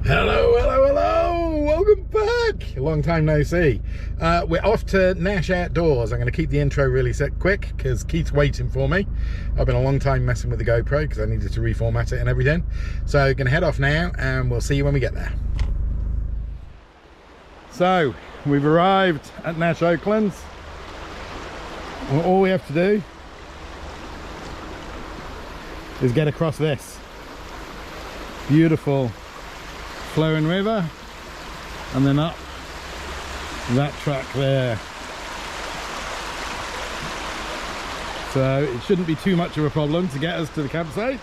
Hello, hello, hello! Welcome back! Long time no see. We're off to Nash Outdoors. I'm going to keep the intro really quick because Keith's waiting for me. I've been a long time messing with the GoPro because I needed to reformat it and everything. So going to head off now and we'll see you when we get there. So we've arrived at Nash Oaklands. Well, all we have to do is get across this beautiful flowing river and then up that track there. So it shouldn't be too much of a problem to get us to the campsite.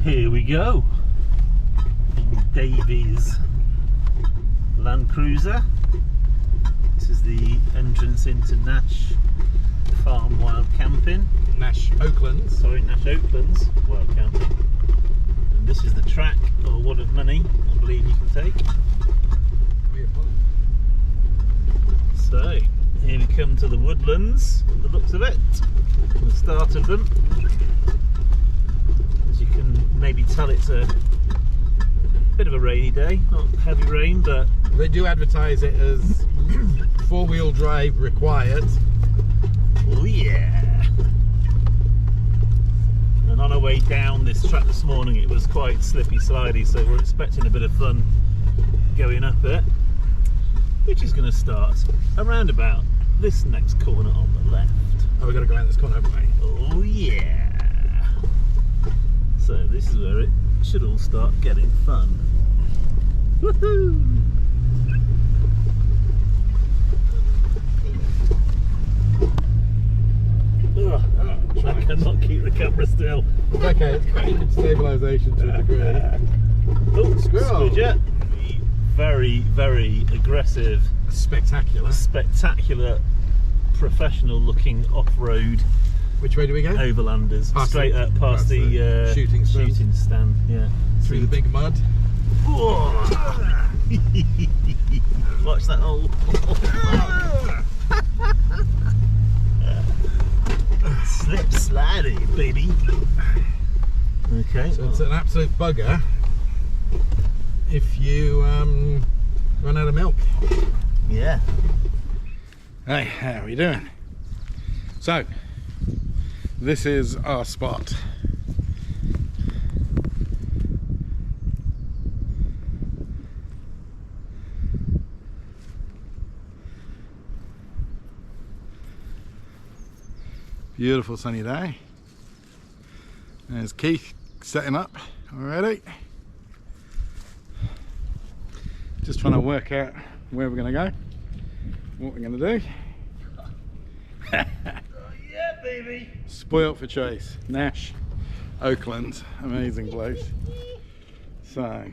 Here we go, in Davies Land Cruiser. This is the entrance into Nash Farm Wild Camping. Nash Oaklands. Sorry, Nash Oaklands Wild Camping. And this is the track or wad of money I believe you can take. So, here we come to the woodlands, from the looks of it, the start of them. As you can maybe tell, it's a bit of a rainy day, not heavy rain, but they do advertise it as four-wheel drive required. oh yeah. And on our way down this track this morning it was quite slippy slidey, so we're expecting a bit of fun going up it, which is going to start around about this next corner on the left. Oh, we've got to go around this corner, haven't we? Oh yeah. So this is where it should all start getting fun. Woohoo! Ugh, I cannot keep the camera still. It's okay, it's great. Stabilisation to a degree. Oh, squirrel! Squidget. Very, very aggressive, spectacular, professional looking off-road. Which way do we go? Overlanders, straight up past the shooting stand. Yeah. Through the big mud. Watch that hole. Slip slidey, baby. Okay. So it's an absolute bugger if you run out of milk. Yeah. Hey, how are we doing? So, this is our spot. Beautiful sunny day. There's Keith setting up already. Just trying to work out where we're going to go, what we're going to do. Yeah, baby. Spoilt for choice. Nash Oaklands, amazing place. So,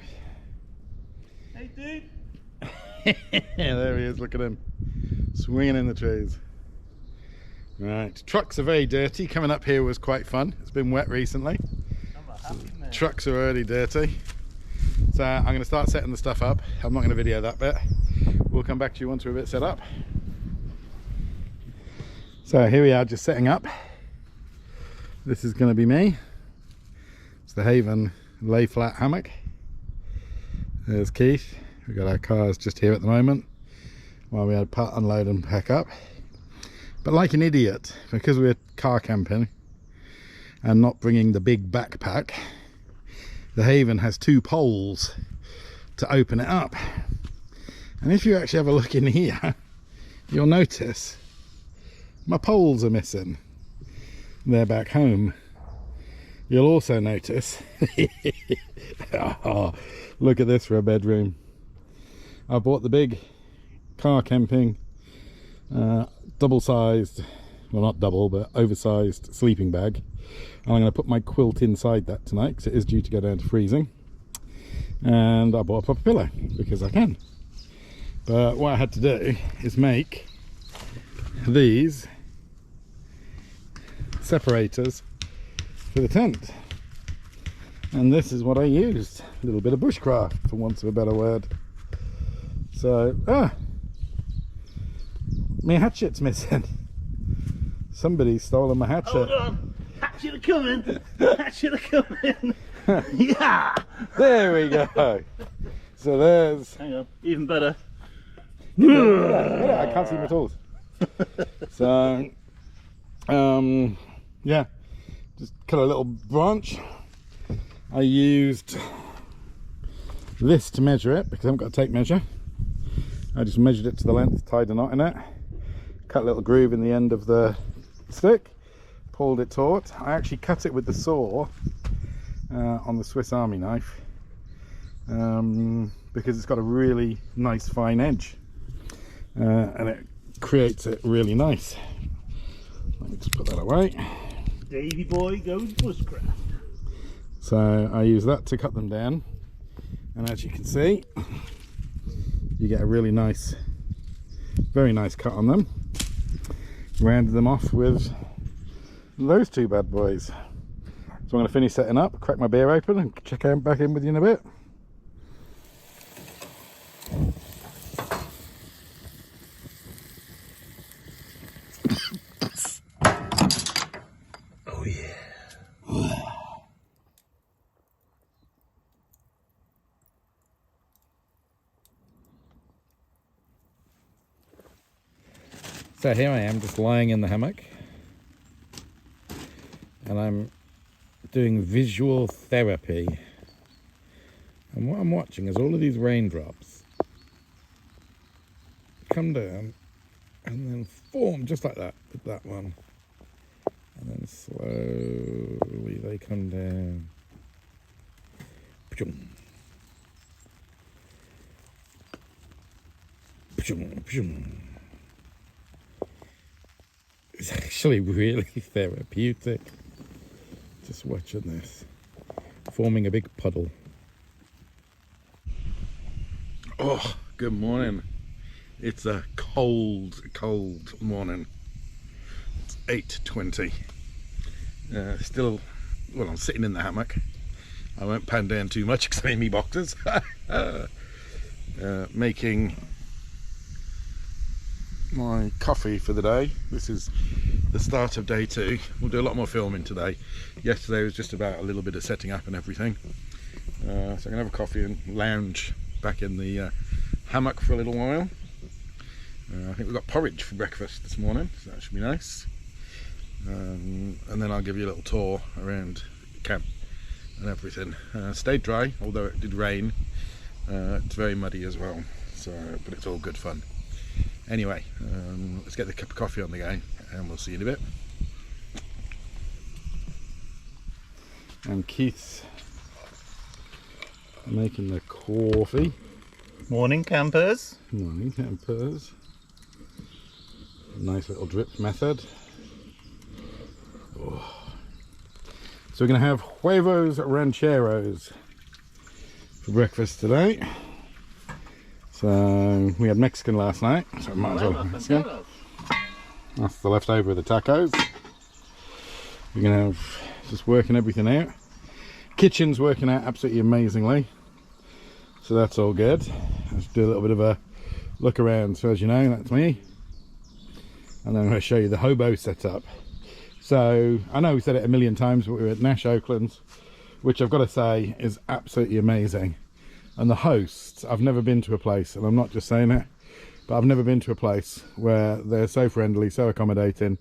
Hey, dude. there he is. Look at him swinging in the trees. Right, trucks are very dirty. Coming up here was quite fun. It's been wet recently. Trucks are already dirty. So I'm going to start setting the stuff up. I'm not going to video that bit. We'll come back to you once we're a bit set up. So here we are, just setting up. This is going to be me. It's the Haven lay flat hammock. There's Keith. We've got our cars just here at the moment while we had part unload and pack up. But like an idiot, because we're car camping and not bringing the big backpack, the Haven has two poles to open it up. And if you actually have a look in here, you'll notice my poles are missing. They're back home. You'll also notice, oh, look at this for a bedroom. I bought the big car camping double-sized well, not double, but oversized sleeping bag. And I'm going to put my quilt inside that tonight because it is due to go down to freezing. And I bought a proper pillow because I can. But what I had to do is make these separators for the tent. And this is what I used. A little bit of bushcraft, for want of a better word. So, my hatchet's missing. Somebody's stolen my hatchet. Hold on. Hatchet a coming. Hatchet a coming. Yeah. There we go. So there's... Hang on. Even better. I can't see my tools. So, yeah. Just cut a little branch. I used this to measure it because I haven't got a tape measure. I just measured it to the length, tied a knot in it, cut a little groove in the end of the stick, pulled it taut. I actually cut it with the saw on the Swiss Army knife because it's got a really nice fine edge and it creates it really nice. Let me just put that away. Davy boy goes bushcraft. So I use that to cut them down, and as you can see, you get a really nice, very nice cut on them. Rounded them off with those two bad boys. So I'm going to finish setting up, crack my beer open, and check out back in with you in a bit. Oh yeah. So here I am, just lying in the hammock, and I'm doing visual therapy. And what I'm watching is all of these raindrops come down and then form just like that with that one. And then slowly they come down. Pshum. Pshum, pshum. It's actually really therapeutic just watching this forming a big puddle. Oh, good morning. It's a cold morning. It's 8:20. Still, well, I'm sitting in the hammock. I won't pan down too much because I'm in me boxers. Making my coffee for the day. This is the start of day 2. We'll do a lot more filming today. Yesterday was just about a little bit of setting up and everything. So I'm gonna have a coffee and lounge back in the hammock for a little while. I think we've got porridge for breakfast this morning, so that should be nice. And then I'll give you a little tour around camp and everything. Stayed dry, although it did rain. It's very muddy as well, so but it's all good fun. Anyway, let's get the cup of coffee on the go and we'll see you in a bit. And Keith's making the coffee. Morning campers. Morning campers. Nice little drip method. Oh. So we're going to have huevos rancheros for breakfast today. So we had Mexican last night, so we might as well have Mexican. That's the leftover of the tacos. We're going to have just working everything out. Kitchen's working out absolutely amazingly, so that's all good. Let's do a little bit of a look around. So as you know, that's me, and then I'm going to show you the hobo setup. So I know we said it a million times, but we were at Nash Oaklands, which I've got to say is absolutely amazing. And the hosts, I've never been to a place, and I'm not just saying it, but I've never been to a place where they're so friendly, so accommodating,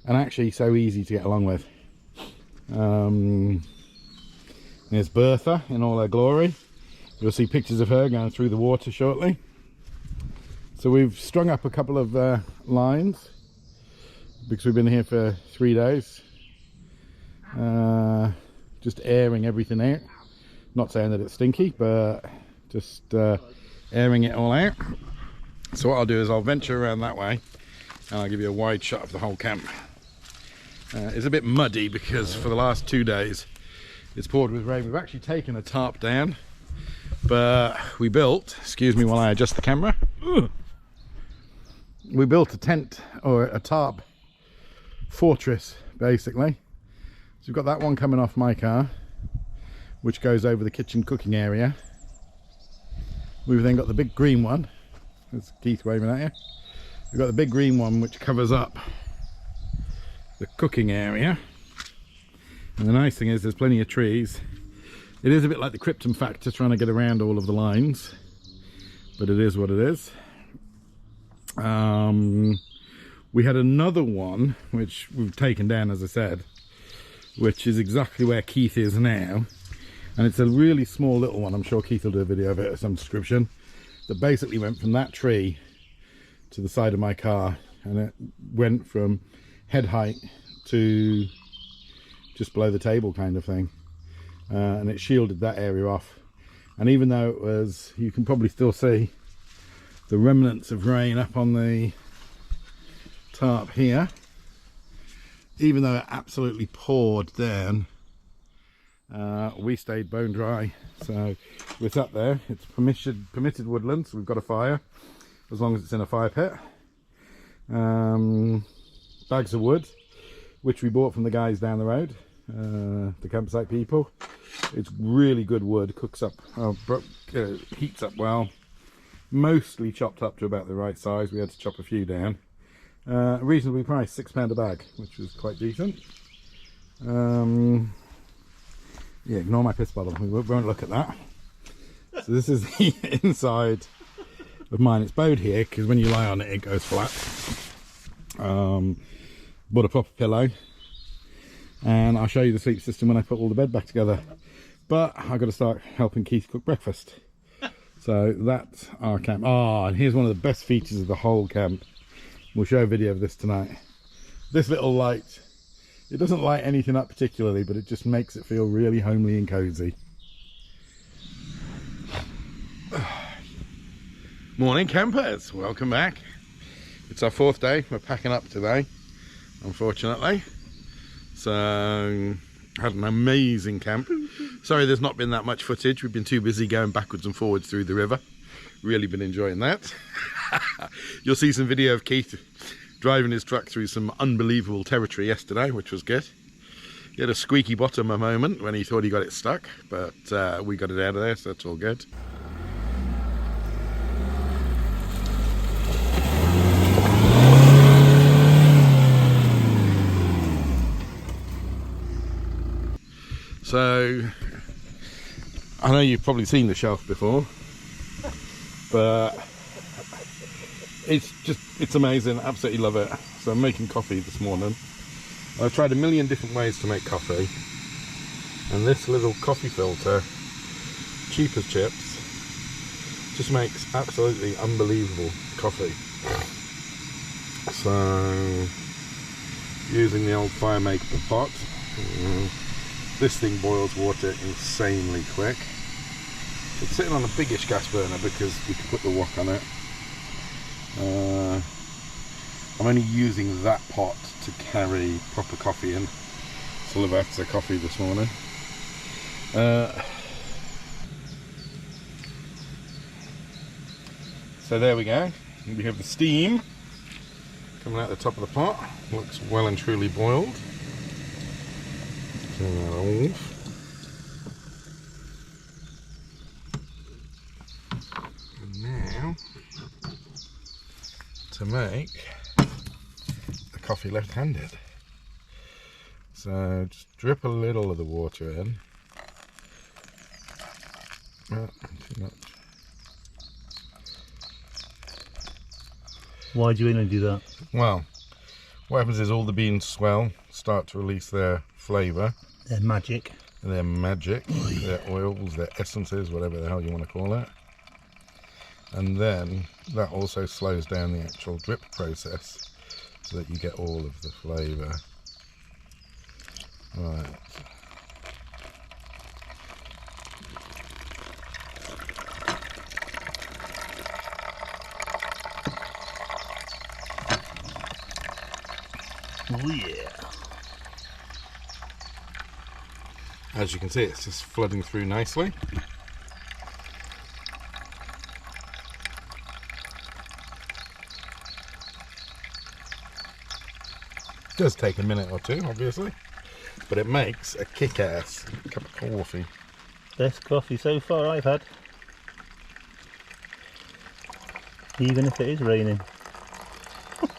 and actually so easy to get along with. There's Bertha in all her glory. You'll see pictures of her going through the water shortly. So we've strung up a couple of lines because we've been here for 3 days, just airing everything out. Not saying that it's stinky, but just airing it all out. So what I'll do is I'll venture around that way and I'll give you a wide shot of the whole camp. It's a bit muddy because for the last 2 days it's poured with rain. We've actually taken a tarp down, but we built, excuse me while I adjust the camera, we built a tent or a tarp fortress basically. So we've got that one coming off my car, which goes over the kitchen cooking area. We've then got the big green one, there's Keith waving at you. We've got the big green one which covers up the cooking area, and the nice thing is there's plenty of trees. It is a bit like the Krypton factor trying to get around all of the lines, but it is what it is. We had another one which we've taken down, as I said, which is exactly where Keith is now, and it's a really small little one. I'm sure Keith will do a video of it of some description, that basically went from that tree to the side of my car, and it went from head height to just below the table kind of thing, and it shielded that area off. And even though it was, you can probably still see the remnants of rain up on the tarp here, even though it absolutely poured down, we stayed bone dry. So we're sat there, it's permitted woodlands, we've got a fire as long as it's in a fire pit. Bags of wood which we bought from the guys down the road, the campsite people. It's really good wood, cooks up, heats up well, mostly chopped up to about the right size. We had to chop a few down. Reasonably priced, £6 a bag, which was quite decent. Yeah, ignore my piss bottle, we won't look at that. So this is the inside of mine. It's bowed here because when you lie on it, it goes flat. Bought a proper pillow, and I'll show you the sleep system when I put all the bed back together. But I've got to start helping Keith cook breakfast. So that's our camp. And here's one of the best features of the whole camp. We'll show a video of this tonight. This little light, it doesn't light anything up particularly, but it just makes it feel really homely and cozy. Morning campers, welcome back. It's our 4th day. We're packing up today, unfortunately. So had an amazing camp. Sorry there's not been that much footage. We've been too busy going backwards and forwards through the river. Really been enjoying that. You'll see some video of Keith driving his truck through some unbelievable territory yesterday, which was good. He had a squeaky bottom a moment when he thought he got it stuck, but we got it out of there, so that's all good. So, I know you've probably seen the shelf before, but it's amazing, absolutely love it. So I'm making coffee this morning. I've tried a million different ways to make coffee, and this little coffee filter, cheap as chips, just makes absolutely unbelievable coffee. So, using the old fire maker pot, this thing boils water insanely quick. It's sitting on a biggish gas burner because we can put the wok on it. I'm only using that pot to carry proper coffee in. Slivatsa coffee this morning. So there we go. We have the steam coming out the top of the pot. Looks well and truly boiled. Turn that off. And now to make the coffee left-handed. So just drip a little of the water in. Not too much. Why do you want to do that? Well, what happens is all the beans swell, start to release their flavour. They're magic. Their magic, their oils, their essences, whatever the hell you want to call it. And then that also slows down the actual drip process so that you get all of the flavour. Right. Oh yeah. As you can see, it's just flooding through nicely. It does take a minute or two, obviously, but it makes a kick-ass cup of coffee. Best coffee so far I've had. Even if it is raining.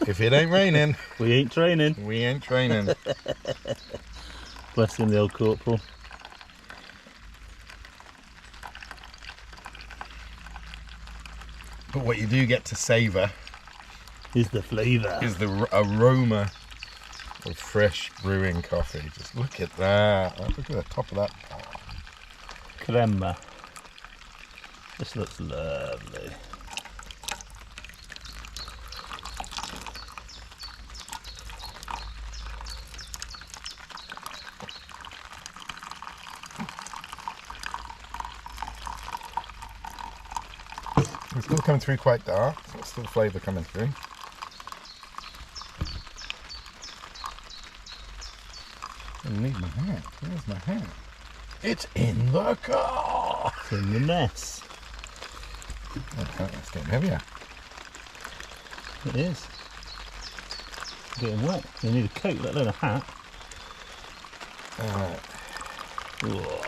If it ain't raining, We ain't training. we ain't training. Bless him, the old corporal. But what you do get to savour Is the flavour. is the aroma of fresh brewing coffee. Just look at that. Look at the top of that pot. Crema. This looks lovely. It's still coming through quite dark, so there's still flavour coming through. I need my hat. Where's my hat? It's in the car! It's in the mess. Okay, it's getting heavier. It is. Getting wet. You need a coat, let alone a hat. Whoa.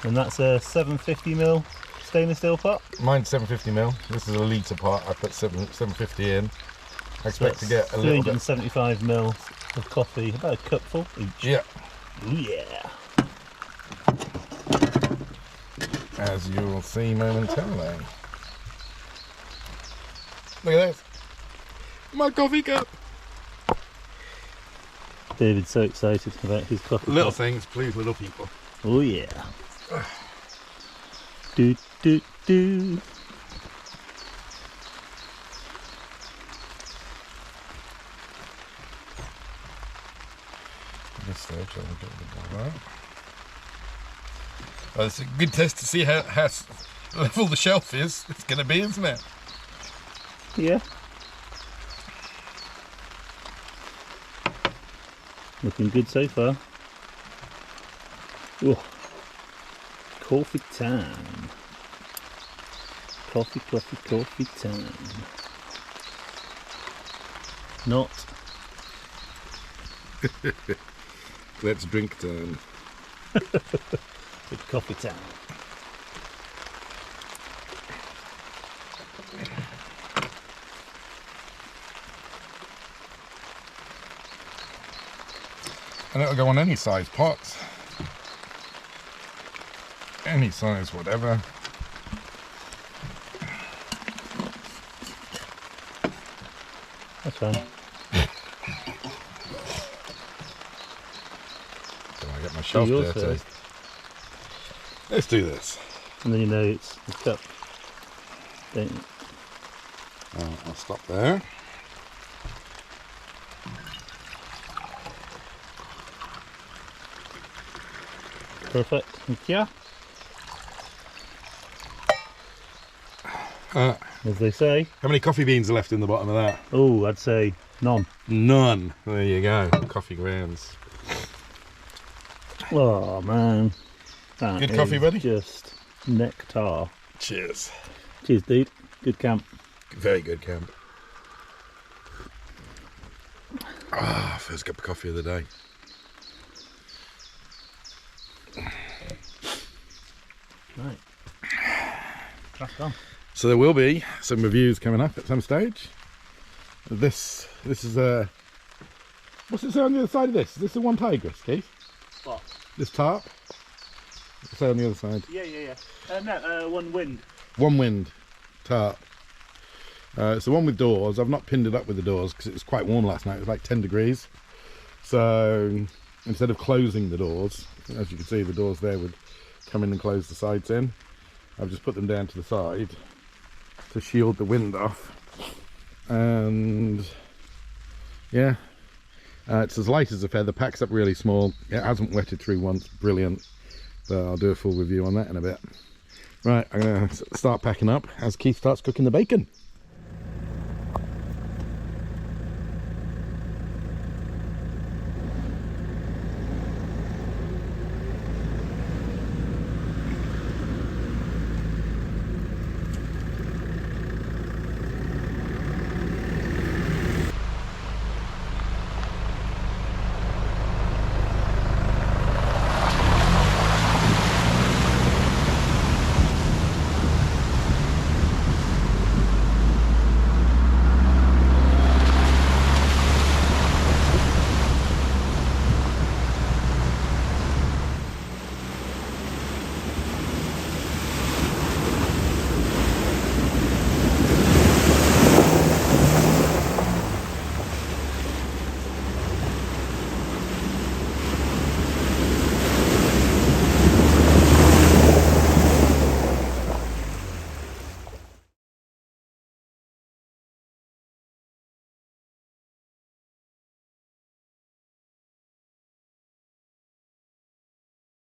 And that's a 750mm stainless steel pot? Mine's 750ml. This is a litre pot. I put 750 in. I expect to get a little bit. 375ml of coffee, about a cupful each. Yeah. Ooh, yeah. As you will see momentarily. Look at this. My coffee cup. David's so excited about his coffee Little cup. things, please, little people. Oh yeah. Do do do. This stage, I'll get rid of that. Well, it's a good test to see how level the shelf is. It's going to be, isn't it? Yeah. Looking good so far. Oh, coffee time. Coffee, coffee, coffee time. Not. Let's drink time. It's coffee time. And it'll go on any size pots. Any size, whatever. That's fine. Don't want to get my shelf yours dirty. first. Let's do this. And then you know it's the cup. Don't you? I'll stop there. Perfect. Thank you. As they say. How many coffee beans are left in the bottom of that? Oh, I'd say none. None. There you go. Coffee grounds. Oh man. That Good coffee, is buddy? Just nectar. Cheers. Cheers, dude. Good camp. Very good camp. Ah, first cup of coffee of the day. Right. Crack on. So there will be some reviews coming up at some stage. This is a. What's it say on the other side of this? Is this the one Tigress, Keith? What? This tarp? What's it say on the other side? Yeah. No, one wind. One Wind tarp. It's the one with doors. I've not pinned it up with the doors because it was quite warm last night. It was like 10 degrees. So instead of closing the doors, as you can see, the doors there would come in and close the sides in. I've just put them down to the side to shield the wind off. And yeah, it's as light as a feather, packs up really small. It hasn't wetted through once, brilliant. But I'll do a full review on that in a bit. Right, I'm going to start packing up as Keith starts cooking the bacon.